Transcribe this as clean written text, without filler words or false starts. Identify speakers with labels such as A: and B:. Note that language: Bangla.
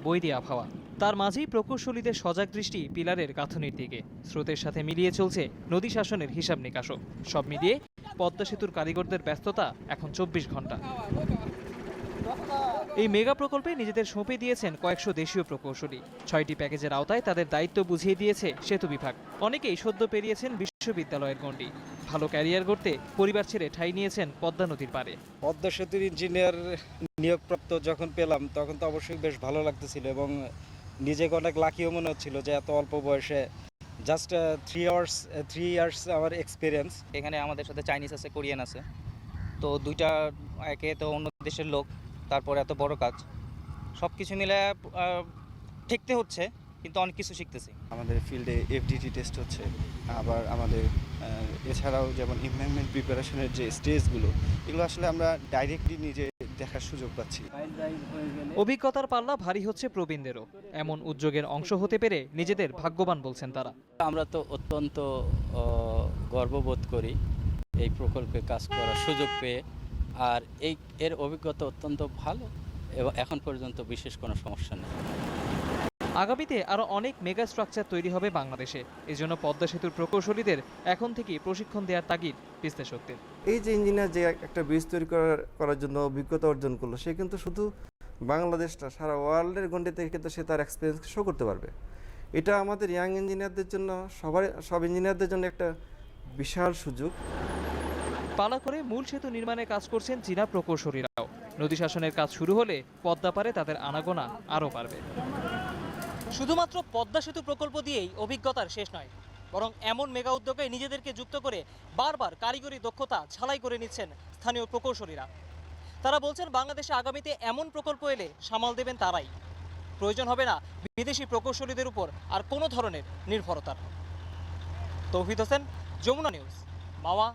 A: বৈরী আবহাওয়া। তার মাঝেই প্রকৌশলীদের সজাগ দৃষ্টি পিলারের গাঁথনির দিকে। স্রোতের সাথে মিলিয়ে চলছে নদী শাসনের হিসাব নিকাশও। সব মিলিয়ে পদ্মা সেতুর কারিগরদের ব্যস্ততা এখন 24 ঘন্টা। এই মেগা প্রকল্পে নিজেদের সঁপে দিয়েছেন কয়েকশো দেশীয় প্রকৌশলী। 6টি প্যাকেজের আওতায় তাদের দায়িত্ব বুঝিয়ে দিয়েছে সেতু বিভাগ। অনেকেই সদ্য পেরিয়েছেন বিশ্ববিদ্যালয়ের গণ্ডি। ভালো ক্যারিয়ার গড়তে পরিবার ছেড়ে ঠাঁই নিয়েছেন পদ্মা নদীর পাড়ে।
B: পদ্মা সেতুর ইঞ্জিনিয়ার নিয়োগপ্রাপ্ত যখন পেলাম তখন তো অবশ্যই বেশ ভালো লাগতেছিল এবং নিজেকে অনেক লাকিও মনে হচ্ছিল যে এত অল্প বয়সে জাস্ট 3 ইয়ার্স আমার এক্সপিরিয়েন্স।
C: এখানে আমাদের সাথে চাইনিজ আছে, কোরিয়ান আছে, তো দুইটা একে তো অন্য দেশের লোক, তারপরে এত বড় কাজ, সব কিছু মিলে শিখতে হচ্ছে, কিন্তু অনেক কিছু শিখতেছি।
D: আমাদের ফিল্ডে এফডিটি টেস্ট হচ্ছে, আবার আমাদের এছাড়াও যেমন ইনভায়রনমেন্ট প্রিপারেশনের যে স্টেজগুলো, এগুলো আসলে আমরা ডাইরেক্টলি নিজে দেখার সুযোগ পাচ্ছি।
A: অভিজ্ঞতার পাল্লা ভারী হচ্ছে প্রবীণদেরও। এমন উদ্যোগের অংশ হতে পেরে নিজেদের ভাগ্যবান বলছেন তারা।
E: আমরা তো অত্যন্ত গর্ববোধ করি এই প্রকল্পে কাজ করার সুযোগ পেয়ে, আর এর অভিজ্ঞতা অত্যন্ত ভালো এবং এখন পর্যন্ত বিশেষ কোনো সমস্যা নেই।
A: আগামীতে আরও অনেক মেগা স্ট্রাকচার তৈরি হবে বাংলাদেশে। এজন্য পদ্মা সেতুর প্রকৌশলীদের এখন থেকেই প্রশিক্ষণ দেওয়ার তাগিদ বিশ্লেষকদের।
F: এই যে ইঞ্জিনিয়ার যে একটা ব্রিজ তৈরি করার জন্য অভিজ্ঞতা অর্জন করলো, সে কিন্তু শুধু বাংলাদেশটা সারা ওয়ার্ল্ডের গণ্ডিতে কিন্তু সে তার এক্সপিরিয়েন্স শো করতে পারবে। এটা আমাদের ইয়াং ইঞ্জিনিয়ারদের জন্য, সব ইঞ্জিনিয়ারদের জন্য একটা বিশাল সুযোগ।
A: পালা করে মূল সেতু নির্মাণে কাজ করছেন চীনা প্রকৌশলীরাও। নদী শাসনের কাজ শুরু হলে পদ্মা পারে তাদের আনাগোনা আরও বাড়বে। শুধুমাত্র পদ্মা সেতু প্রকল্প দিয়েই অভিজ্ঞতার শেষ নয়, বরং এমন মেগা উদ্যোগে নিজেদেরকে যুক্ত করে বারবার কারিগরি দক্ষতা ঝালাই করে নিচ্ছেন স্থানীয় প্রকৌশলীরা। তারা বলছেন বাংলাদেশে আগামীতে এমন প্রকল্প এলে সামাল দেবেন তারাই। প্রয়োজন হবে না বিদেশি প্রকৌশলীদের উপর আর কোনো ধরনের নির্ভরতার। তৌহিদ হোসেন, যমুনা নিউজ, মাওয়া।